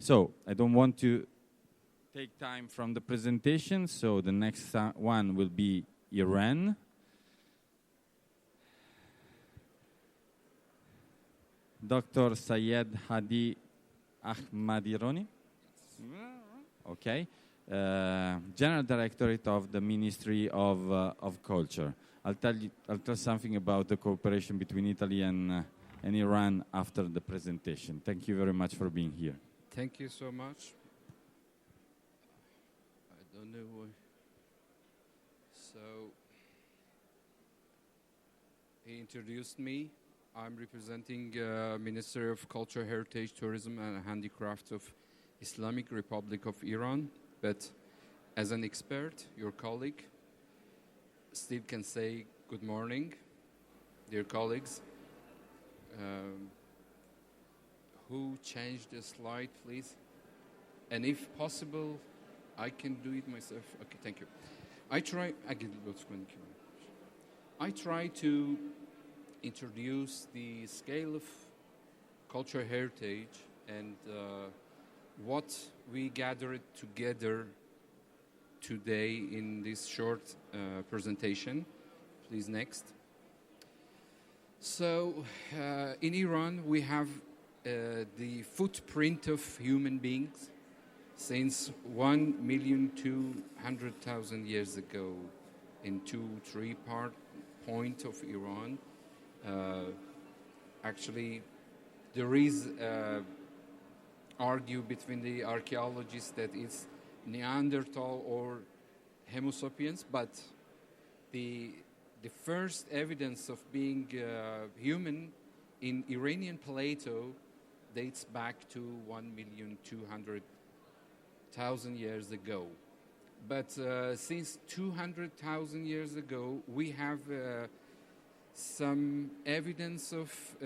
So I don't want to take time from the presentation, so the next one will be Iran. Dr. Sayed Hadi Ahmadironi. Okay. General Directorate of the Ministry of Culture. I'll tell something about the cooperation between Italy and Iran after the presentation. Thank you very much for being here. Thank you so much. I don't know why. So, he introduced me. I'm representing Ministry of Culture, Heritage, Tourism and Handicrafts of Islamic Republic of Iran. But as an expert, your colleague, Steve can say good morning, dear colleagues. Who changed the slide, please? And if possible, I can do it myself. Okay, thank you. I try to introduce the scale of cultural heritage and what we gathered together today in this short presentation. Please, next. So, in Iran, we have the footprint of human beings since 1,200,000 years ago in 2-3 points of Iran. Actually, there is argue between the archaeologists that it's Neanderthal or Homo sapiens, but the first evidence of being human in Iranian Plateau dates back to 1,200,000 years ago. But since 200,000 years ago, we have some evidence of,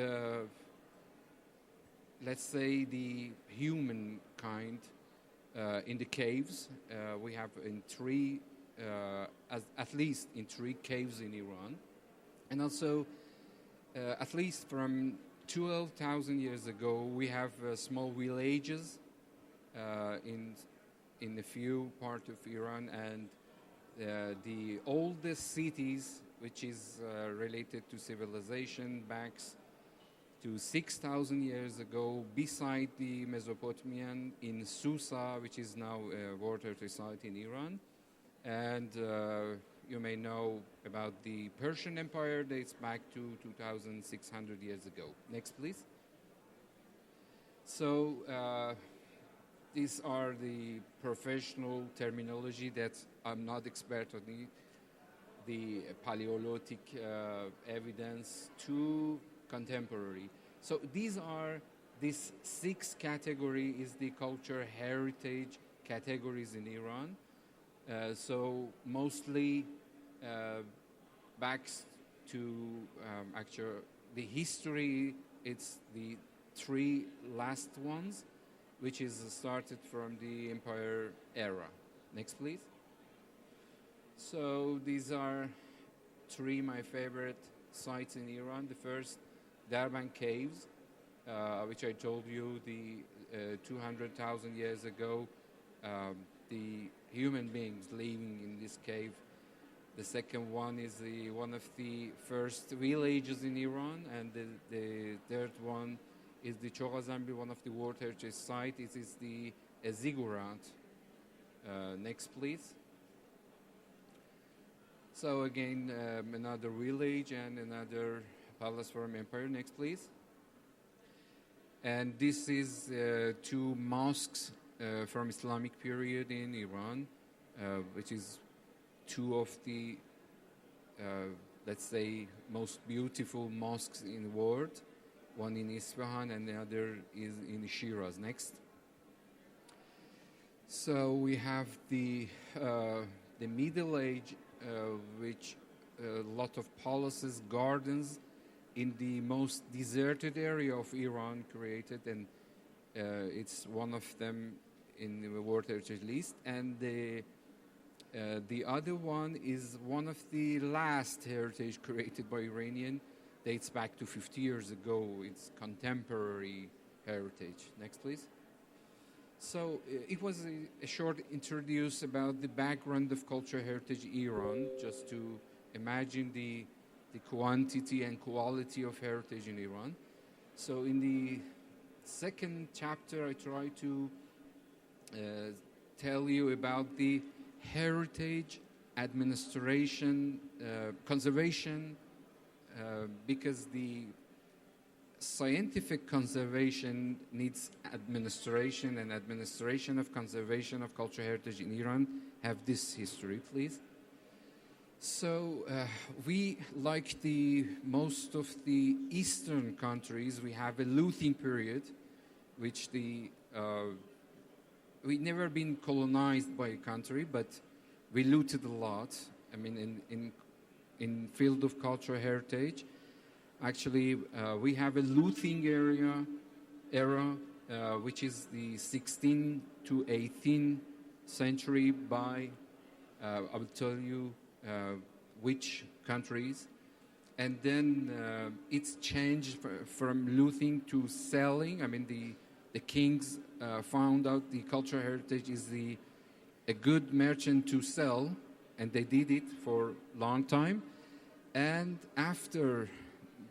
let's say, the humankind in the caves. We have at least in 3 caves in Iran. And also, at least from 12,000 years ago, we have small villages in a few parts of Iran, and the oldest cities, which is related to civilization, back to 6,000 years ago, beside the Mesopotamian in Susa, which is now a water society in Iran. And you may know about the Persian Empire, dates back to 2,600 years ago. Next, please. So these are the professional terminology that I'm not expert on it. The Paleolithic evidence to contemporary. So this 6 category is the culture heritage categories in Iran. So mostly back to actually the history, it's the 3 last ones, which is started from the empire era. Next, please. So these are 3 my favorite sites in Iran. The first, Darban Caves, which I told you, the 200,000 years ago, the human beings living in this cave. The second one is one of the first villages in Iran, and the third one is the Choghazambi, one of the World Heritage Sites. It is the ziggurat. Next, please. So again, another village and another palace from empire. Next, please. And this is 2 mosques from Islamic period in Iran, which is 2 of the, let's say, most beautiful mosques in the world. One in Isfahan and the other is in Shiraz. Next. So we have the Middle Age, which a lot of palaces, gardens in the most deserted area of Iran created, and it's one of them in the World Heritage List. And the other one is one of the last heritage created by Iranian, dates back to 50 years ago. It's contemporary heritage. Next, please. So it was a short introduce about the background of cultural heritage in Iran, just to imagine the quantity and quality of heritage in Iran. So in the second chapter, I try to tell you about the heritage administration, conservation, because the scientific conservation needs administration, and administration of conservation of cultural heritage in Iran have this history, please. So we, like the most of the Eastern countries, we have a looting period, which we never been colonized by a country, but we looted a lot. I mean, in field of cultural heritage, actually, we have a looting era, which is the 16th to 18th century by, I will tell you which countries. And then it's changed from looting to selling. I mean, the kings found out the cultural heritage is a good merchant to sell, and they did it for a long time. And after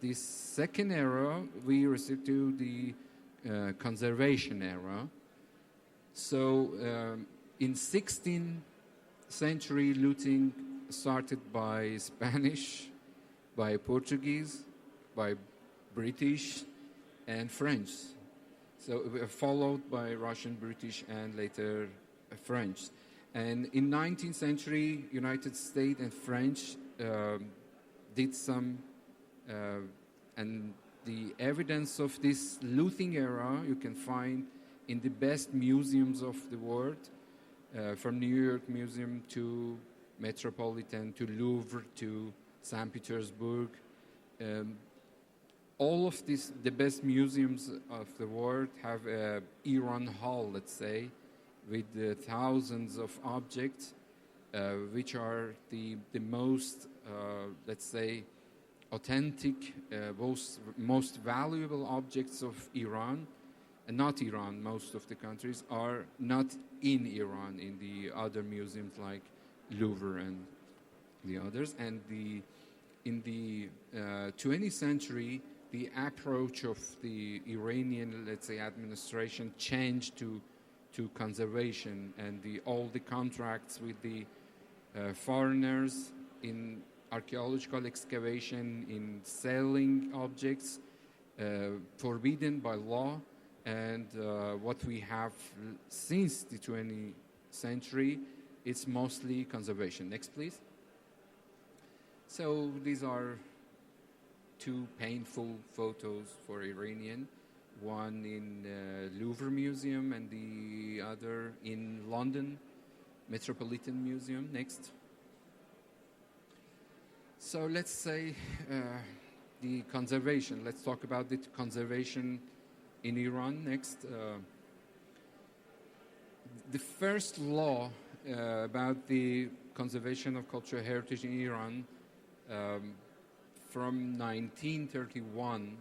this second era, we received to the conservation era. So in 16th century, looting started by Spanish, by Portuguese, by British, and French. So followed by Russian, British, and later French. And in 19th century, United States and French did some, and the evidence of this looting era you can find in the best museums of the world, from New York Museum to Metropolitan to Louvre to St. Petersburg. All of these, the best museums of the world have a Iran Hall, let's say, with thousands of objects, which are the most, let's say, authentic, most valuable objects of Iran. And not Iran, most of the countries are not in Iran, in the other museums like Louvre and the others. And in the 20th century, the approach of the Iranian, let's say, administration changed to conservation, and all the contracts with the foreigners in archaeological excavation, in selling objects, forbidden by law. And what we have since the 20th century, it's mostly conservation. Next, please. So these are two painful photos for Iranian, one in Louvre Museum and the other in London Metropolitan Museum. Next. So let's say the conservation. Let's talk about the conservation in Iran. Next. The first law about the conservation of cultural heritage in Iran from 1931,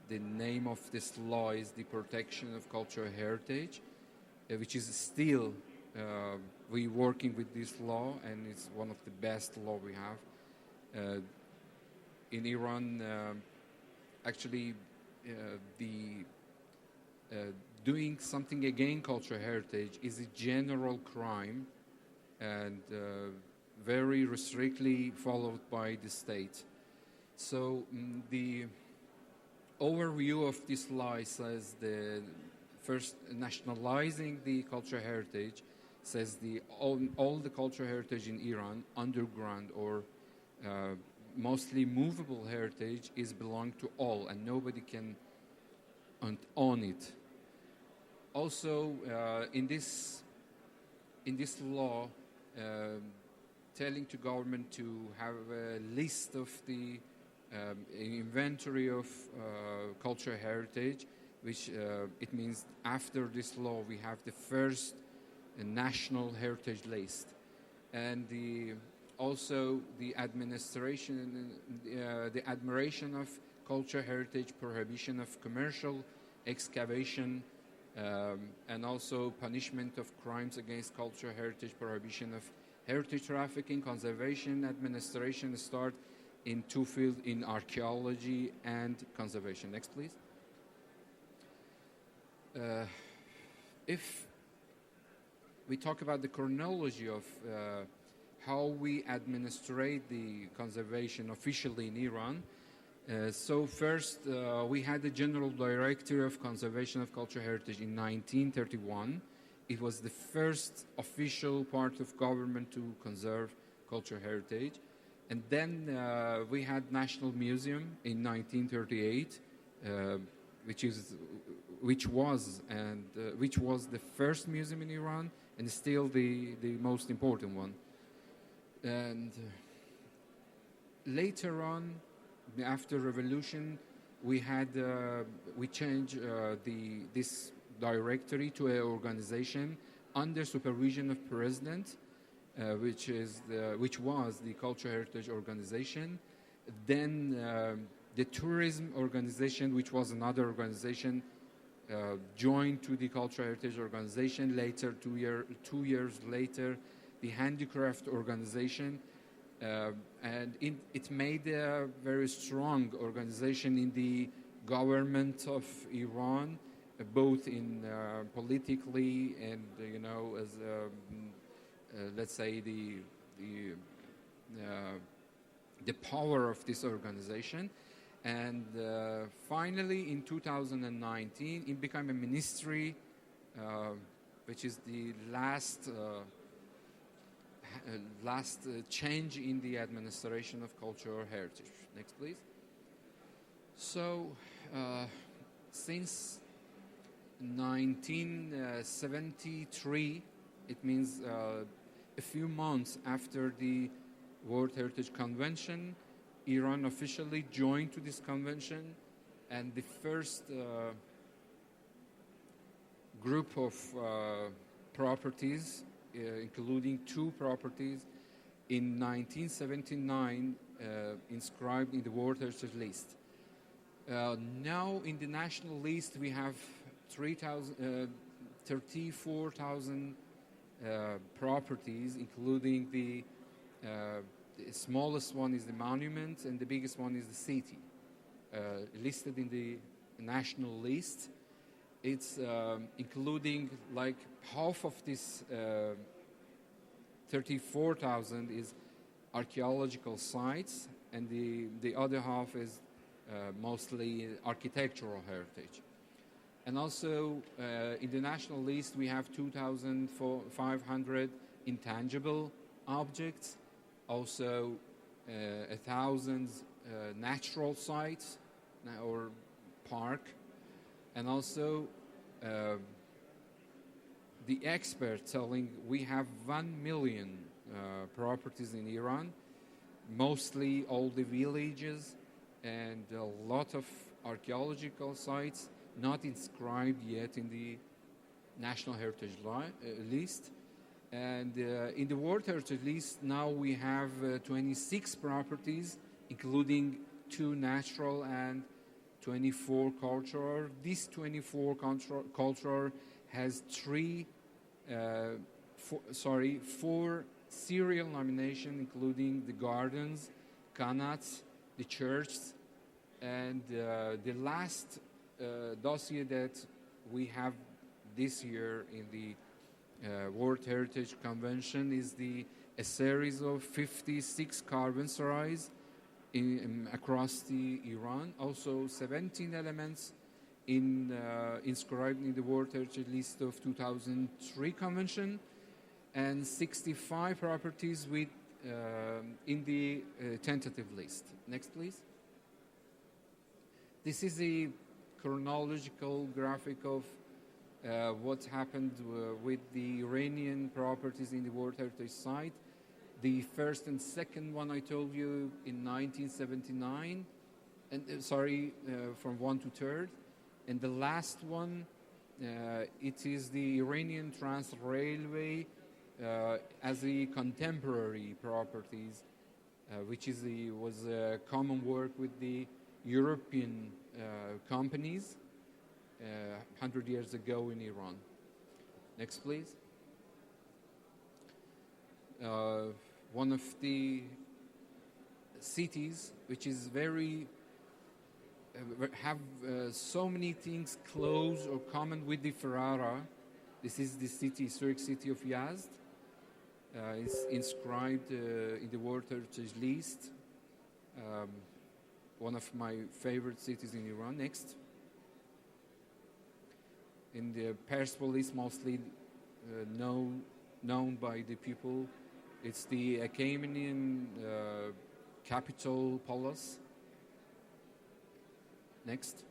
the name of this law is the Protection of Cultural Heritage, which is still, we working with this law, and it's one of the best law we have. In Iran, actually, doing something against cultural heritage is a general crime, and very strictly followed by the state. So the overview of this law says the first nationalizing the cultural heritage says all the cultural heritage in Iran, underground or mostly movable heritage, is belong to all, and nobody can own it. Also, in this law, telling to government to have a list of the inventory of cultural heritage, which it means after this law we have the first national heritage list, and also the administration, the admiration of cultural heritage, prohibition of commercial excavation, and also punishment of crimes against cultural heritage, prohibition of heritage trafficking, conservation, administration start in two fields, in archaeology and conservation. Next, please. If we talk about the chronology of how we administrate the conservation officially in Iran, so first we had the General Director of Conservation of Cultural Heritage in 1931. It was the first official part of government to conserve cultural heritage. And then we had National Museum in 1938, which was the first museum in Iran and still the most important one. And later on, after revolution, we changed this directory to an organization under supervision of president, which was the Cultural Heritage Organization. Then the Tourism Organization, which was another organization, joined to the Cultural Heritage Organization. Later, 2 years later, the Handicraft Organization, and it made a very strong organization in the government of Iran, both in politically and as let's say the power of this organization. And finally, in 2019, it became a ministry, which is the last change in the administration of cultural heritage. Next, please. So, since 1973, it means a few months after the World Heritage Convention, Iran officially joined to this convention, and the first group of properties, including 2 properties, in 1979 inscribed in the World Heritage List. Now in the national list we have 34,000 properties, including the smallest one is the monument and the biggest one is the city, listed in the national list. It's including like half of this 34,000 is archaeological sites, and the other half is mostly architectural heritage. And also in the national list we have 2,500 intangible objects, also 1,000 natural sites or park, and also the experts telling we have 1 million properties in Iran, mostly all the villages and a lot of archaeological sites not inscribed yet in the National Heritage List. And in the World Heritage List now we have 26 properties, including 2 natural and 24 cultural. This 24 cultural has 4 serial nominations, including the gardens, qanats, the churches, and the last dossier that we have this year in the World Heritage Convention is a series of 56 caravanserais across the Iran. Also 17 elements inscribed in the World Heritage List of 2003 Convention, and 65 properties in the tentative list. Next, please. This is a chronological graphic of what happened with the Iranian properties in the World Heritage Site. The first and second one I told you in 1979, and from 1 to 3rd, and the last one, it is the Iranian Trans Railway as a contemporary properties, which was a common work with the European companies. 100 years ago in Iran. Next, please. One of the cities which is very have so many things close or common with the Ferrara. This is the historic city of Yazd. It's inscribed in the World Heritage List. One of my favorite cities in Iran. Next. In the Persepolis, mostly known by the people. It's the Achaemenian capital palace. Next.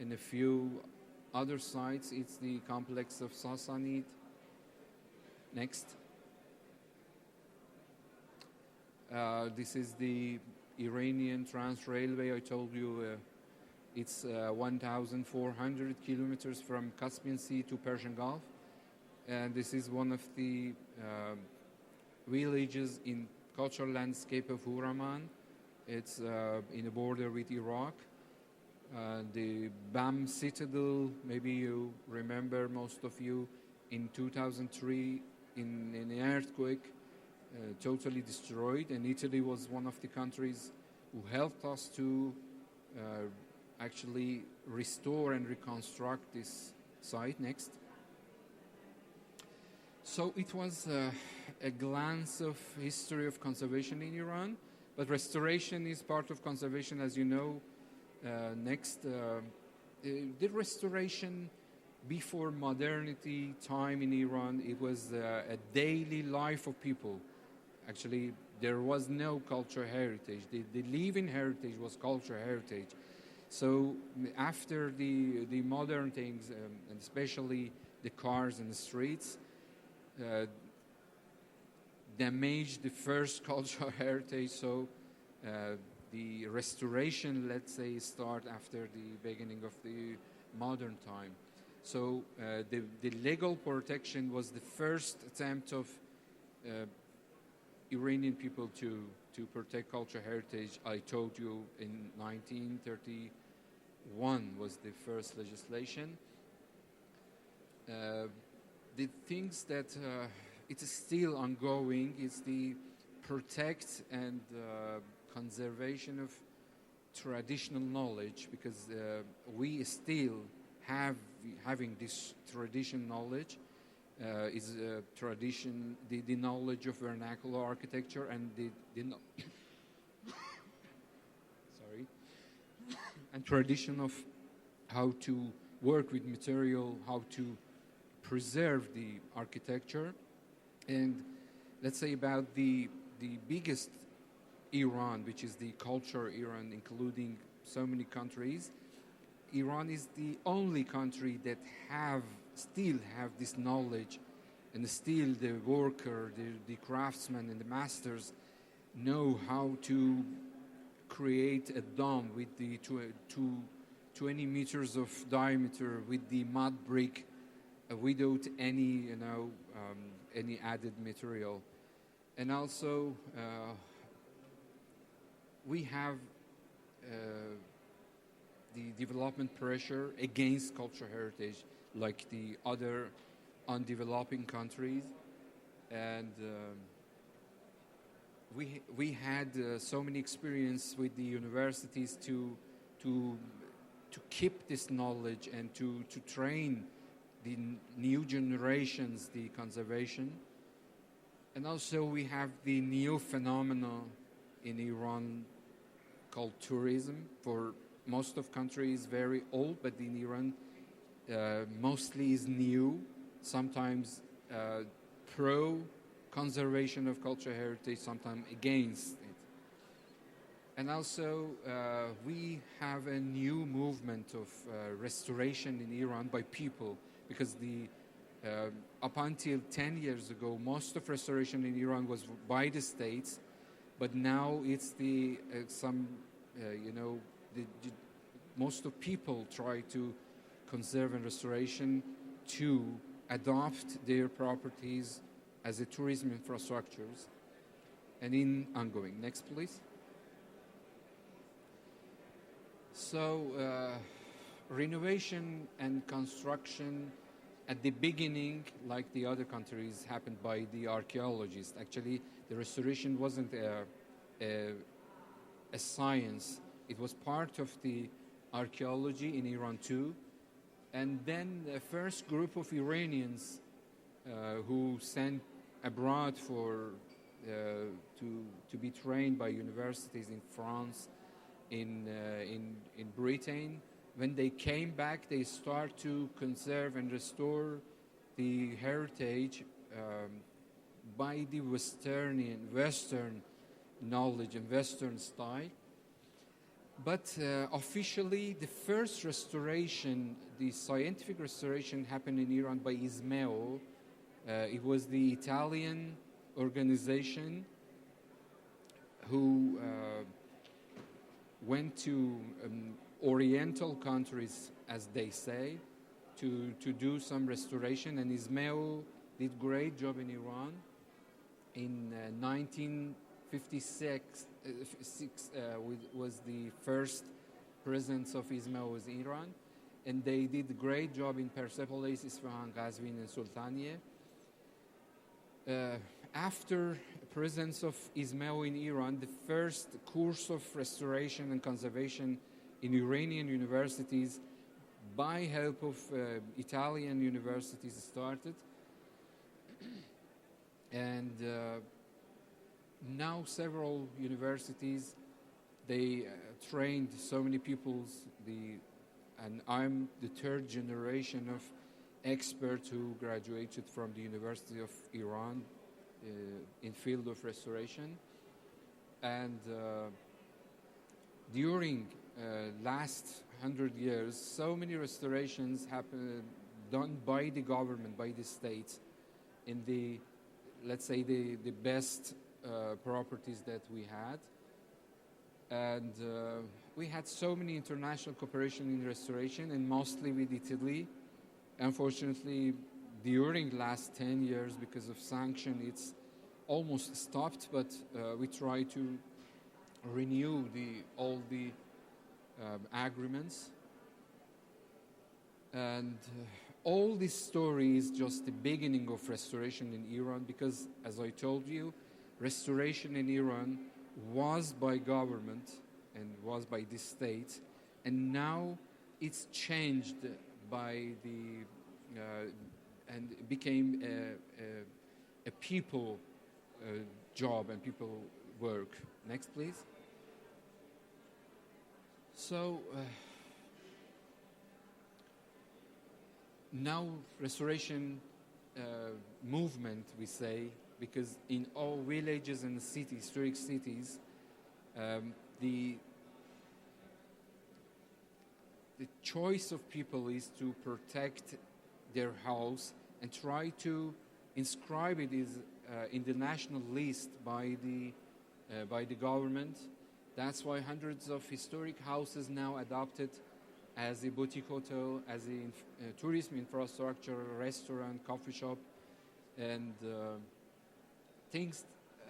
In a few other sites, it's the complex of Sassanid. Next. This is the Iranian Trans Railway. I told you it's 1,400 kilometers from Caspian Sea to Persian Gulf. And this is one of the villages in cultural landscape of Huraman. It's in the border with Iraq. The Bam Citadel, maybe you remember, most of you, in 2003 in an earthquake, totally destroyed. And Italy was one of the countries who helped us to actually restore and reconstruct this site. Next. So it was a glance of history of conservation in Iran, but restoration is part of conservation, as you know. Next, the restoration before modernity time in Iran, it was a daily life of people. Actually, there was no cultural heritage. The living heritage was cultural heritage. So after the modern things, and especially the cars and the streets, damaged the first cultural heritage. So the restoration, let's say, start after the beginning of the modern time. So the legal protection was the first attempt of Iranian people to protect cultural heritage. I told you in 1931 was the first legislation. The things that it is still ongoing is the protect and conservation of traditional knowledge, because we still having this traditional knowledge is tradition, the knowledge of vernacular architecture and sorry, and tradition of how to work with material, how to preserve the architecture. And let's say about the biggest Iran, which is the culture Iran, including so many countries. Iran is the only country that still have this knowledge, and still the worker, the craftsmen and the masters know how to create a dome with the 20 meters of diameter with the mud brick without any, any added material. And also we have the development pressure against cultural heritage like the other undeveloping countries. And we had so many experience with the universities to keep this knowledge and to train the new generations, the conservation. And also we have the new phenomenon in Iran called tourism. For most of countries very old, but in Iran mostly is new, sometimes pro conservation of cultural heritage, sometimes against it. And also we have a new movement of restoration in Iran by people, because up until 10 years ago, most of restoration in Iran was by the states, but now it's most of people try to conserve and restoration to adopt their properties as a tourism infrastructures and in ongoing. Next, please. So renovation and construction at the beginning, like the other countries, happened by the archaeologists. Actually, the restoration wasn't a science. It was part of the archaeology in Iran too. And then the first group of Iranians who sent abroad for to be trained by universities in France, in Britain. When they came back, they start to conserve and restore the heritage by the Western knowledge and Western style. But officially, the first restoration, the scientific restoration, happened in Iran by Ismeo. It was the Italian organization who went to Oriental countries, as they say, to do some restoration. And Ismeo did great job in Iran. In 1956, was the first presence of Ismeo was Iran. And they did a great job in Persepolis, Isfahan, Qazvin, and Sultaniye. After presence of Ismeo in Iran, the first course of restoration and conservation in Iranian universities by help of Italian universities started. And now several universities, they trained so many pupils, and I'm the third generation of experts who graduated from the University of Iran in field of restoration. And during last 100 years, so many restorations happened, done by the government, by the state, in the, let's say, the best properties that we had. And we had so many international cooperation in restoration, and mostly with Italy. Unfortunately, during the last 10 years, because of sanction, it's almost stopped, but we try to renew all the agreements. And all this story is just the beginning of restoration in Iran, because, as I told you, restoration in Iran was by government and was by the state, and now it's changed by the and became a people job and people work. Next, please. So now restoration movement, we say, because in all villages and cities, historic cities, the choice of people is to protect their house and try to inscribe it in the national list by the government. That's why hundreds of historic houses now adopted as a boutique hotel, as a tourism infrastructure, restaurant, coffee shop, and things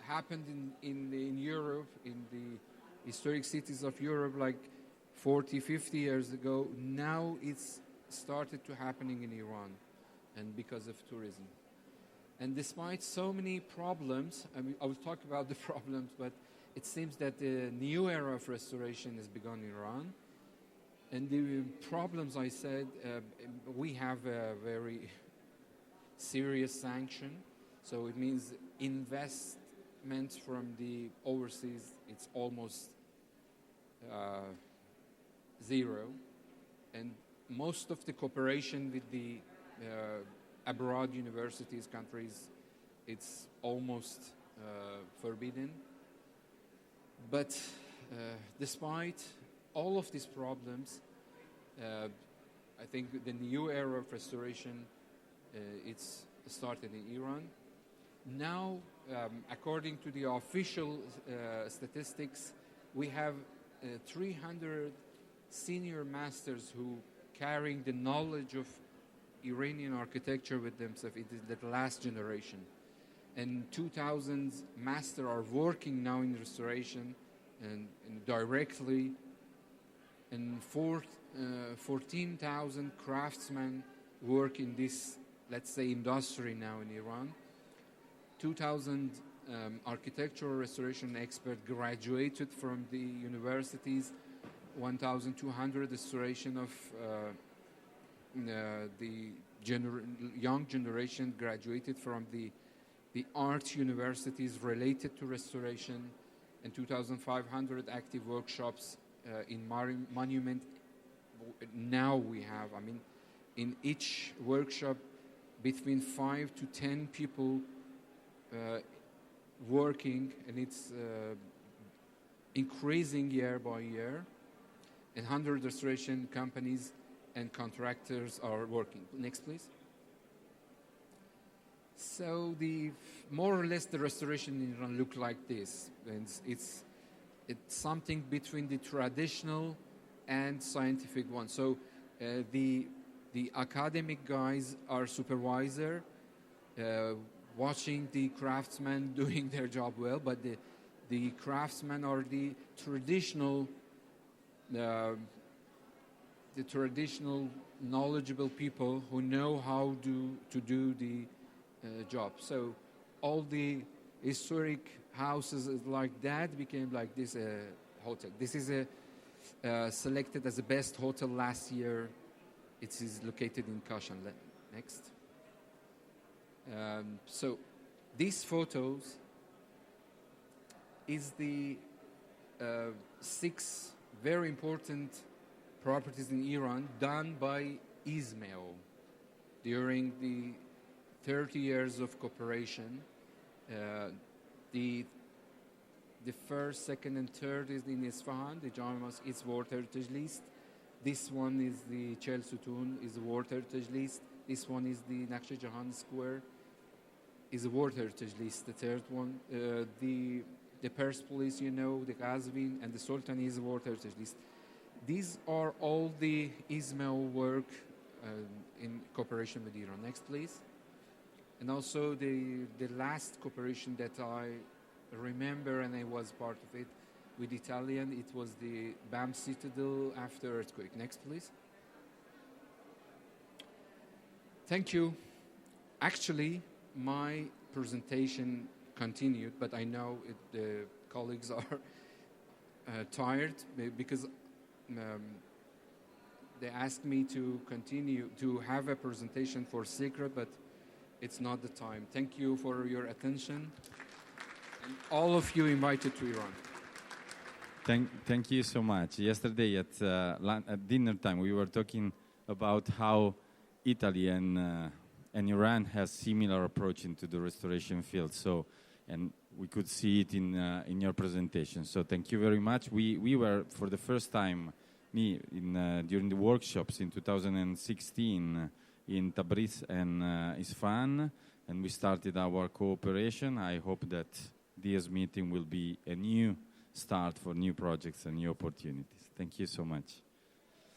happened in Europe, in the historic cities of Europe, like 40, 50 years ago. Now it's started to happening in Iran, and because of tourism. And despite so many problems, I mean, I will talk about the problems, but it seems that the new era of restoration has begun in Iran. And the problems, I said, we have a very serious sanction. So it means investment from the overseas, it's almost zero. And most of the cooperation with the abroad universities, countries, it's almost forbidden. But despite all of these problems, I think the new era of restoration, it's started in Iran. Now, according to the official statistics, we have 300 senior masters who carrying the knowledge of Iranian architecture with themselves. It is the last generation. And 2,000 masters are working now in restoration and directly, and 14,000 craftsmen work in this, let's say, industry now in Iran. 2,000 architectural restoration experts graduated from the universities. 1,200 restoration of the young generation graduated from the art universities related to restoration, and 2,500 active workshops in monument. Now we have, I mean, in each workshop, between 5 to 10 people working, and it's increasing year by year, and 100 restoration companies and contractors are working. Next, please. So more or less the restoration in Iran look like this. And it's something between the traditional and scientific one. So the academic guys are supervisor, watching the craftsmen doing their job well, but the craftsmen are the traditional knowledgeable people who know how to do the job. So all the historic houses like that became like this hotel. This is selected as the best hotel last year. It is located in Kashan. Next. So these photos is the 6 very important properties in Iran done by Ismail during the 30 years of cooperation. The first, second, and third is in Isfahan. The Jama Mosque is World Heritage List. This one is the Chel Sutun, is the World Heritage List. This one is the Naqsh Jahan Square, is a World Heritage List. The third one, the Persepolis, you know, the Qazvin, and the Sultan is a World Heritage List. These are all the Ismail work in cooperation with Iran. Next, please. And also the last cooperation that I remember, and I was part of it, with Italian, it was the BAM Citadel after earthquake. Next, please. Thank you. Actually, my presentation continued, but I know the colleagues are tired because they asked me to continue to have a presentation for secret, but it's not the time. Thank you for your attention. And all of you invited to Iran. Thank you so much. Yesterday at dinner time, we were talking about how Italy and Iran has similar approach into the restoration field. So, and we could see it in your presentation. So thank you very much. We were, for the first time, during the workshops in 2016 in Tabriz and Isfahan, and we started our cooperation. I hope that this meeting will be a new start for new projects and new opportunities. Thank you so much.